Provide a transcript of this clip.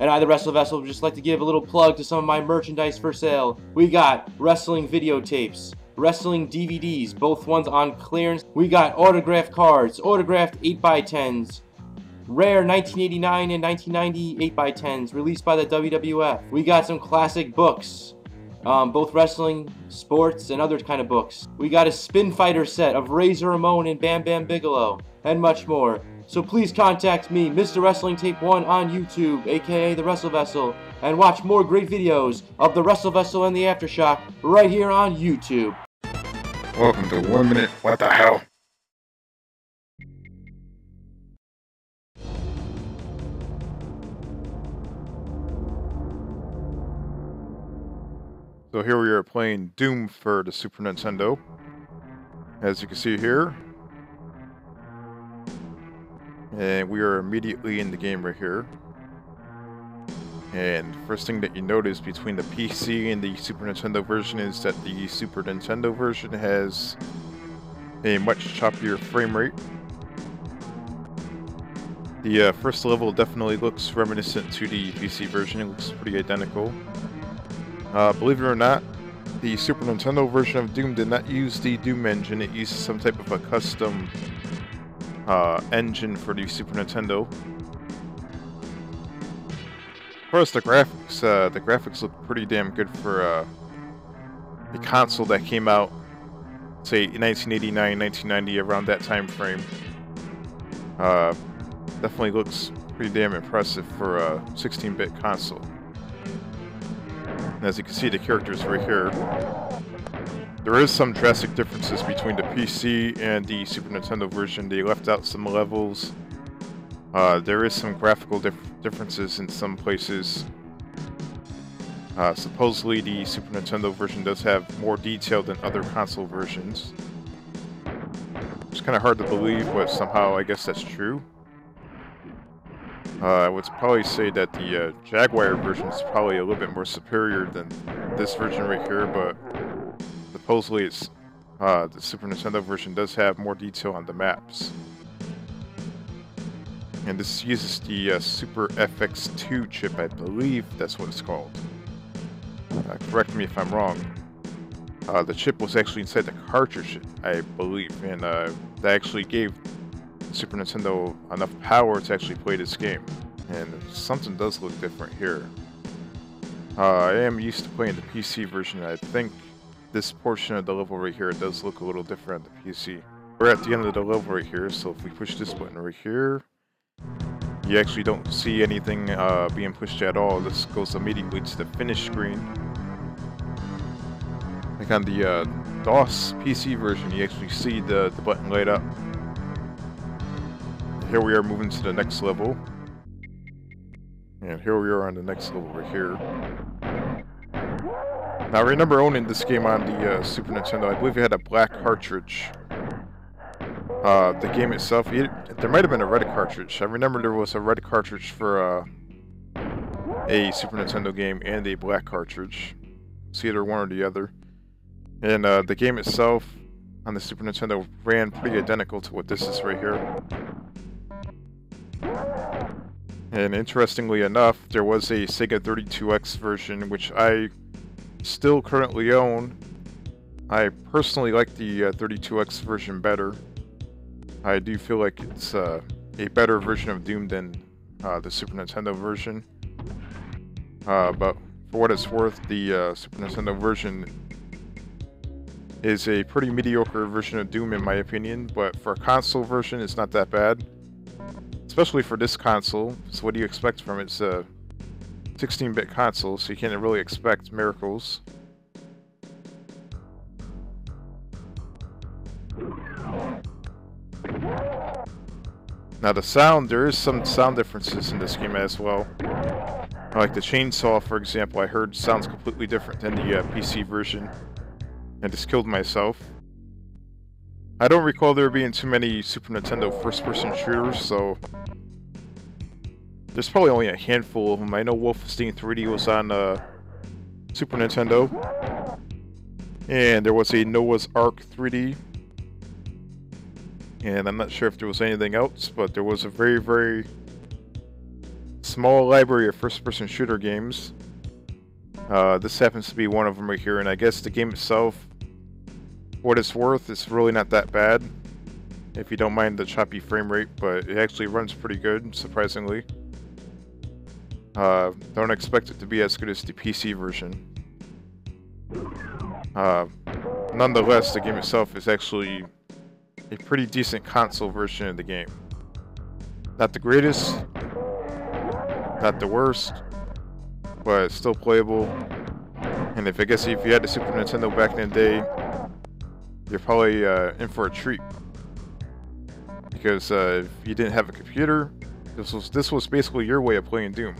And I, the Wrestle Vessel, would just like to give a little plug to some of my merchandise for sale. We got wrestling videotapes, wrestling DVDs, both ones on clearance. We got autographed cards, autographed 8x10s, rare 1989 and 1990 8x10s released by the WWF. We got some classic books, both wrestling, sports, and other kind of books. We got a Spin Fighter set of Razor Ramon and Bam Bam Bigelow, and much more. So please contact me, Mr. Wrestling Tape 1 on YouTube, aka The Wrestle Vessel, and watch more great videos of The Wrestle Vessel and The Aftershock right here on YouTube. Welcome to 1 Minute What the Hell. So here we are playing Doom for the Super Nintendo. As you can see here. And we are immediately in the game right here. And first thing that you notice between the PC and the Super Nintendo version is that the Super Nintendo version has a much choppier frame rate. The first level definitely looks reminiscent to the PC version. It looks pretty identical. Believe it or not, the Super Nintendo version of Doom did not use the Doom engine. It used some type of a custom engine for the Super Nintendo. As far as the graphics look pretty damn good for a console that came out, say, 1989, 1990, around that time frame. Definitely looks pretty damn impressive for a 16-bit console. And as you can see, the characters right here. There is some drastic differences between the PC and the Super Nintendo version. They left out some levels. There is some graphical differences in some places. Supposedly the Super Nintendo version does have more detail than other console versions. It's kind of hard to believe, but somehow I guess that's true. I would probably say that the Jaguar version is probably a little bit more superior than this version right here, but supposedly it's the Super Nintendo version does have more detail on the maps. And this uses the Super FX2 chip, I believe that's what it's called. Correct me if I'm wrong. The chip was actually inside the cartridge, I believe, and that actually gave Super Nintendo enough power to actually play this game. And something does look different here. I am used to playing the PC version. I think this portion of the level right here does look a little different on the PC. We're at the end of the level right here, so if we push this button right here, you actually don't see anything being pushed at all. This goes immediately to the finish screen. Like on the DOS PC version, you actually see the button light up. Here we are moving to the next level. And here we are on the next level right here. Now I remember owning this game on the Super Nintendo. I believe it had a black cartridge. The game itself, there might have been a red cartridge. I remember there was a red cartridge for a Super Nintendo game and a black cartridge. It's either one or the other. And the game itself on the Super Nintendo ran pretty identical to what this is right here. And interestingly enough, there was a Sega 32X version, which I still currently own. I personally like the 32X version better. I do feel like it's a better version of Doom than the Super Nintendo version. But for what it's worth, the Super Nintendo version is a pretty mediocre version of Doom in my opinion, but for a console version, it's not that bad. Especially for this console. So what do you expect from it? It's a 16-bit console, so you can't really expect miracles. Now the sound, there is some sound differences in this game as well. Like the chainsaw, for example, I heard sounds completely different than the PC version. I just killed myself. I don't recall there being too many Super Nintendo first-person shooters, so there's probably only a handful of them. I know Wolfenstein 3D was on Super Nintendo, and there was a Noah's Ark 3D, and I'm not sure if there was anything else, but there was a very, very small library of first-person shooter games. This happens to be one of them right here, and I guess the game itself, for what it's worth, it's really not that bad. If you don't mind the choppy frame rate, but it actually runs pretty good, surprisingly. Don't expect it to be as good as the PC version. Nonetheless, the game itself is actually a pretty decent console version of the game. Not the greatest, not the worst, but still playable. And if you had the Super Nintendo back in the day, you're probably in for a treat. Because if you didn't have a computer, this was basically your way of playing Doom.